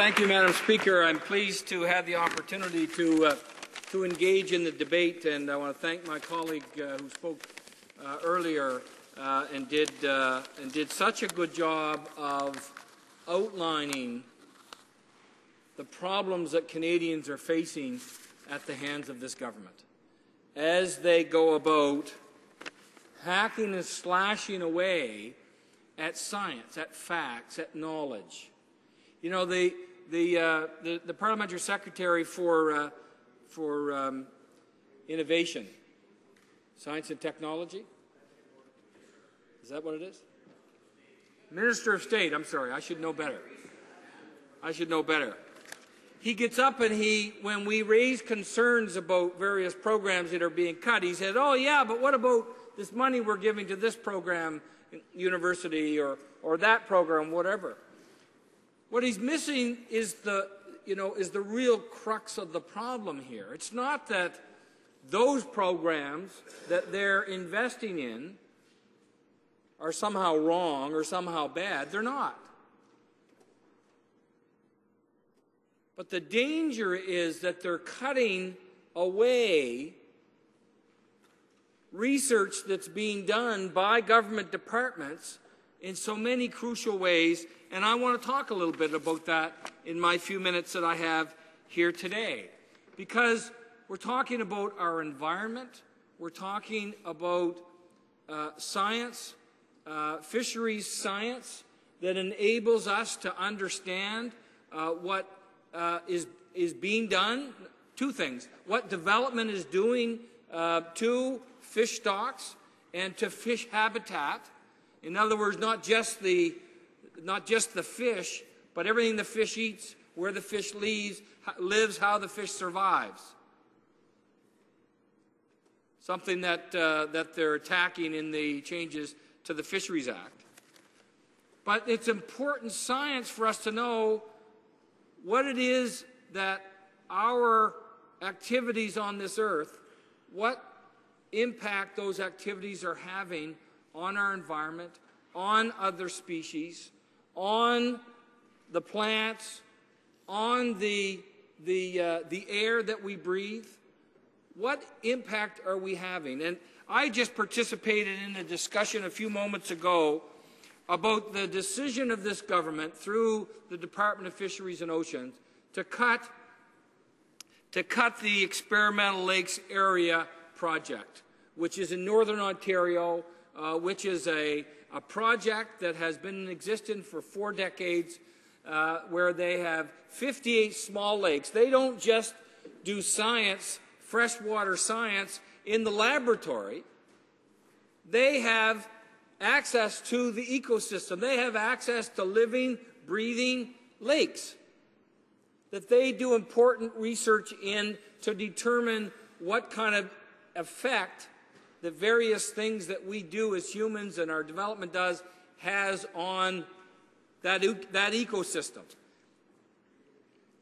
Thank you, Madam Speaker. I'm pleased to have the opportunity to engage in the debate, and I want to thank my colleague who spoke earlier and did such a good job of outlining the problems that Canadians are facing at the hands of this government as they go about hacking and slashing away at science, at facts, at knowledge. You know, the parliamentary secretary for innovation, science and technology, is that what it is? Minister of State, I'm sorry, I should know better. I should know better. He gets up and when we raise concerns about various programs that are being cut, he said, oh yeah, but what about this money we're giving to this program, university, or that program, whatever. What he's missing is the real crux of the problem here. It's not that those programs that they're investing in are somehow wrong or somehow bad. They're not. But the danger is that they're cutting away research that's being done by government departments in so many crucial ways, and I want to talk a little bit about that in my few minutes that I have here today. Because we're talking about our environment, we're talking about science, fisheries science that enables us to understand what is being done. Two things: what development is doing to fish stocks and to fish habitat. In other words, not just the fish, but everything the fish eats, where the fish lives, how the fish survives. Something that they're attacking in the changes to the Fisheries Act. But it's important science for us to know what it is that our activities on this earth, what impact those activities are having on our environment, on other species, on the plants, on the air that we breathe. What impact are we having? And I just participated in a discussion a few moments ago about the decision of this government through the Department of Fisheries and Oceans to cut the Experimental Lakes Area project, which is in Northern Ontario, which is a project that has been in existence for 4 decades, where they have 58 small lakes. They don't just do science, freshwater science, in the laboratory. They have access to the ecosystem. They have access to living, breathing lakes that they do important research in to determine what kind of effect the various things that we do as humans and our development has on that ecosystem.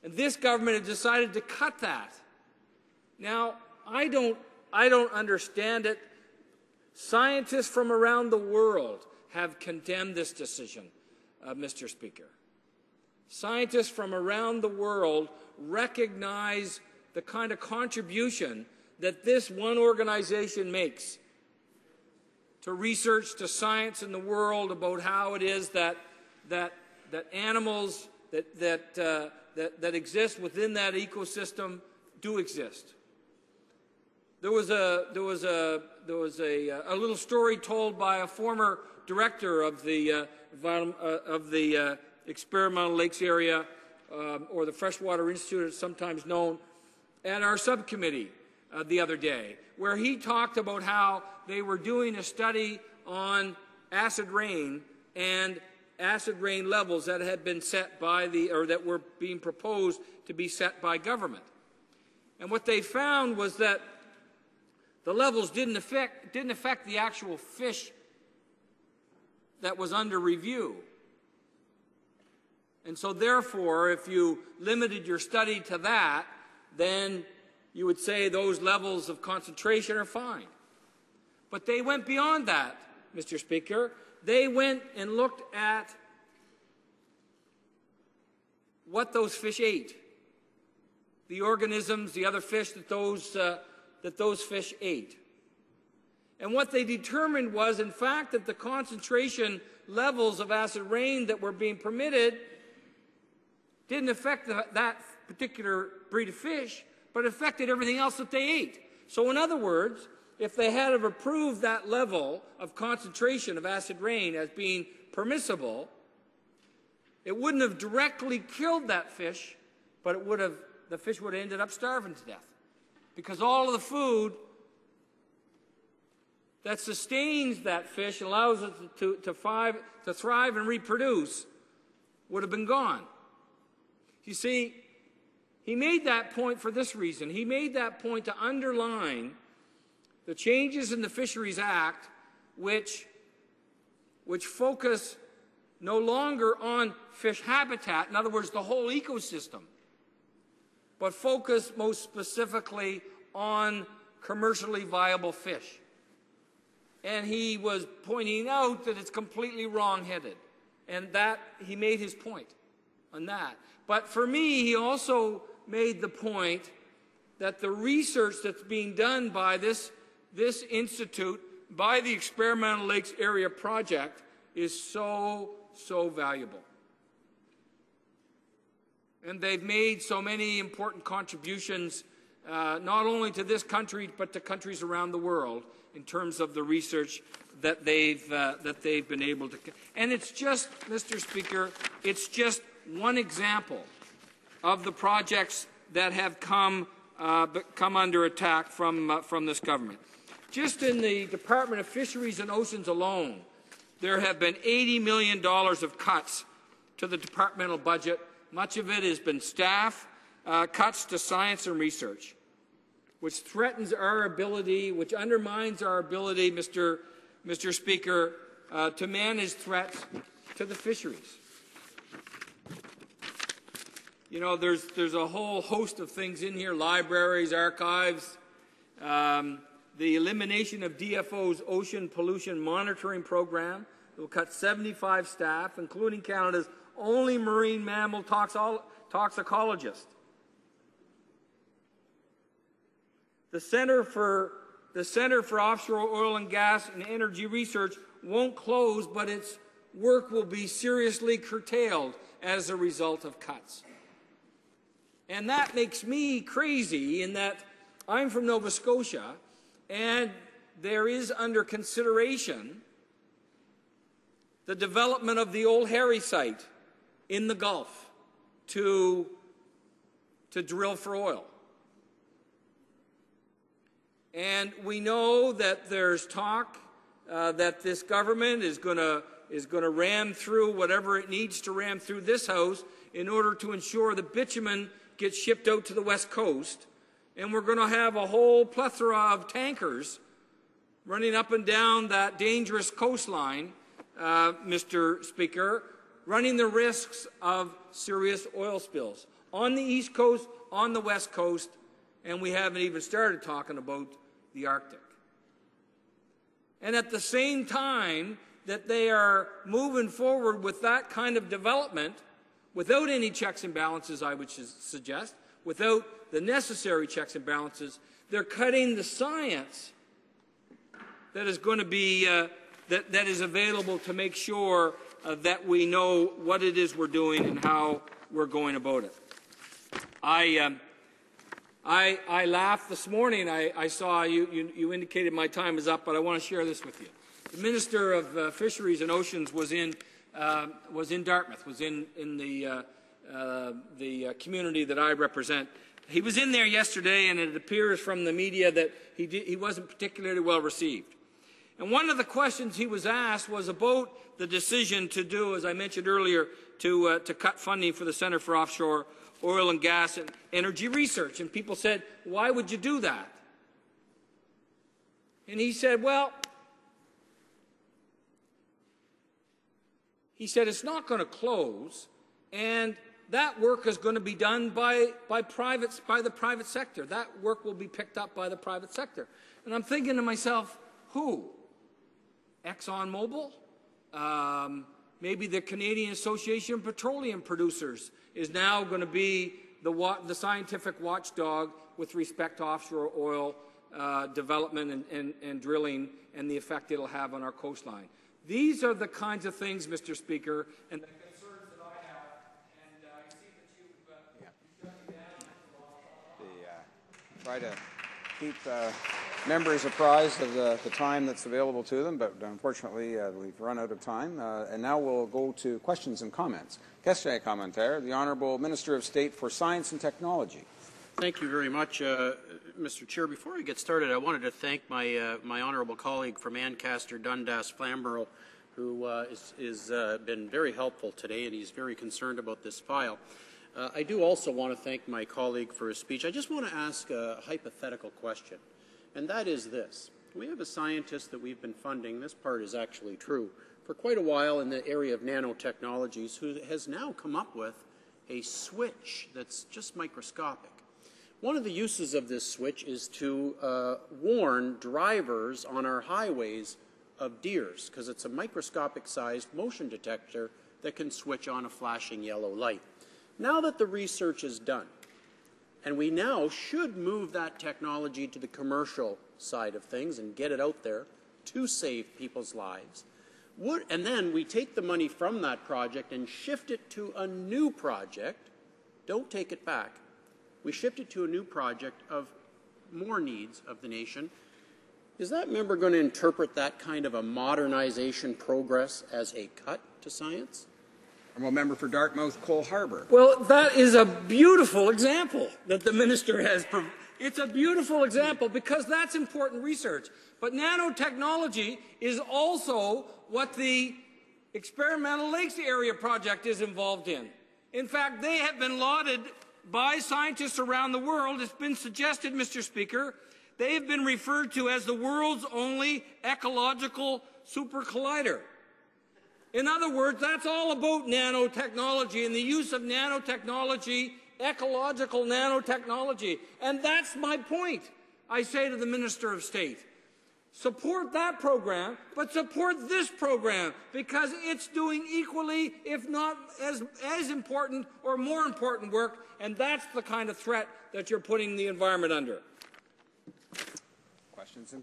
And this government has decided to cut that. Now, I don't understand it. Scientists from around the world have condemned this decision, Mr. Speaker. Scientists from around the world recognize the kind of contribution that this one organization makes to research, to science in the world about how it is that animals that exist within that ecosystem do exist. There was a little story told by a former director of the Experimental Lakes Area, or the Freshwater Institute, as sometimes known, at our subcommittee the other day, where he talked about how they were doing a study on acid rain and acid rain levels that had been set by that were being proposed to be set by government. And what they found was that the levels didn't affect the actual fish that was under review. And so therefore, if you limited your study to that, then you would say those levels of concentration are fine. But they went beyond that, Mr. Speaker. They went and looked at what those fish ate, the organisms, the other fish that those fish ate. And what they determined was, in fact, that the concentration levels of acid rain that were being permitted didn't affect that particular breed of fish, but affected everything else that they ate. So in other words, if they had have approved that level of concentration of acid rain as being permissible, it wouldn't have directly killed that fish, but the fish would have ended up starving to death. Because all of the food that sustains that fish and allows it to thrive and reproduce would have been gone. You see, he made that point for this reason. He made that point to underline the changes in the Fisheries Act, which focus no longer on fish habitat, in other words, the whole ecosystem, but focus most specifically on commercially viable fish. And he was pointing out that it's completely wrong-headed, and that he made his point on that. But for me, he also made the point that the research that's being done by this institute, by the Experimental Lakes Area Project, is so valuable. And they've made so many important contributions, not only to this country, but to countries around the world, in terms of the research that they've been able to. And it's just, Mr. Speaker, it's just one example of the projects that have come under attack from this government. Just in the Department of Fisheries and Oceans alone, there have been $80 million of cuts to the departmental budget. Much of it has been staff cuts to science and research, which threatens our ability, which undermines our ability, Mr. Speaker, to manage threats to the fisheries. You know, there's a whole host of things in here: libraries, archives, the elimination of DFO's ocean pollution monitoring program. It will cut 75 staff, including Canada's only marine mammal toxicologist. The Centre for Offshore Oil and Gas and Energy Research won't close, but its work will be seriously curtailed as a result of cuts. And that makes me crazy, in that I'm from Nova Scotia, and there is under consideration the development of the Old Harry site in the Gulf to drill for oil. And we know that there's talk that this government is going to ram through whatever it needs to ram through this House in order to ensure the bitumen gets shipped out to the West Coast. And we're going to have a whole plethora of tankers running up and down that dangerous coastline, Mr. Speaker, running the risks of serious oil spills on the East Coast, on the West Coast, and we haven't even started talking about the Arctic. And at the same time that they are moving forward with that kind of development, without any checks and balances, I would suggest, without the necessary checks and balances, they're cutting the science that is going to be that is available to make sure that we know what it is we're doing and how we're going about it. I laughed this morning. I saw you indicated my time is up, but I want to share this with you. The Minister of Fisheries and Oceans was in Dartmouth, was in the community that I represent. He was in there yesterday, and it appears from the media that he wasn't particularly well received. And one of the questions he was asked was about the decision to do, as I mentioned earlier, to cut funding for the Centre for Offshore Oil and Gas and Energy Research. And people said, why would you do that? And he said, well, it's not going to close, and that work is going to be done by the private sector. That work will be picked up by the private sector. And I'm thinking to myself, who? ExxonMobil? Maybe the Canadian Association of Petroleum Producers is now going to be the scientific watchdog with respect to offshore oil development and drilling and the effect it'll have on our coastline. These are the kinds of things, Mr. Speaker, and the concerns that I have. And I see that you've shut me down. Try to keep members apprised of the time that's available to them, but unfortunately we've run out of time. And now we'll go to questions and comments. Question et commentaire, the Honourable Minister of State for Science and Technology. Thank you very much, Mr. Chair. Before I get started, I wanted to thank my honourable colleague from Ancaster, Dundas, Flamborough, who has been very helpful today, and he's very concerned about this file. I do also want to thank my colleague for his speech. I just want to ask a hypothetical question, and that is this. We have a scientist that we've been funding, this part is actually true, for quite a while in the area of nanotechnologies, who has now come up with a switch that's just microscopic. One of the uses of this switch is to warn drivers on our highways of deers, because it's a microscopic-sized motion detector that can switch on a flashing yellow light. Now that the research is done, and we now should move that technology to the commercial side of things and get it out there to save people's lives, and then we take the money from that project and shift it to a new project, don't take it back. We shift it to a new project of more needs of the nation. Is that member going to interpret that kind of a modernization progress as a cut to science? Honourable Member for Dartmouth, Cole Harbour. Well, that is a beautiful example that the minister has. It's a beautiful example because that's important research. But nanotechnology is also what the Experimental Lakes Area Project is involved in. In fact, they have been lauded by scientists around the world. It's been suggested, Mr. Speaker, they have been referred to as the world's only ecological super collider. In other words, that's all about nanotechnology and the use of nanotechnology, ecological nanotechnology. And that's my point, I say to the Minister of State. Support that program, but support this program because it's doing equally, if not as important or more important work, and that's the kind of threat that you're putting the environment under. Questions and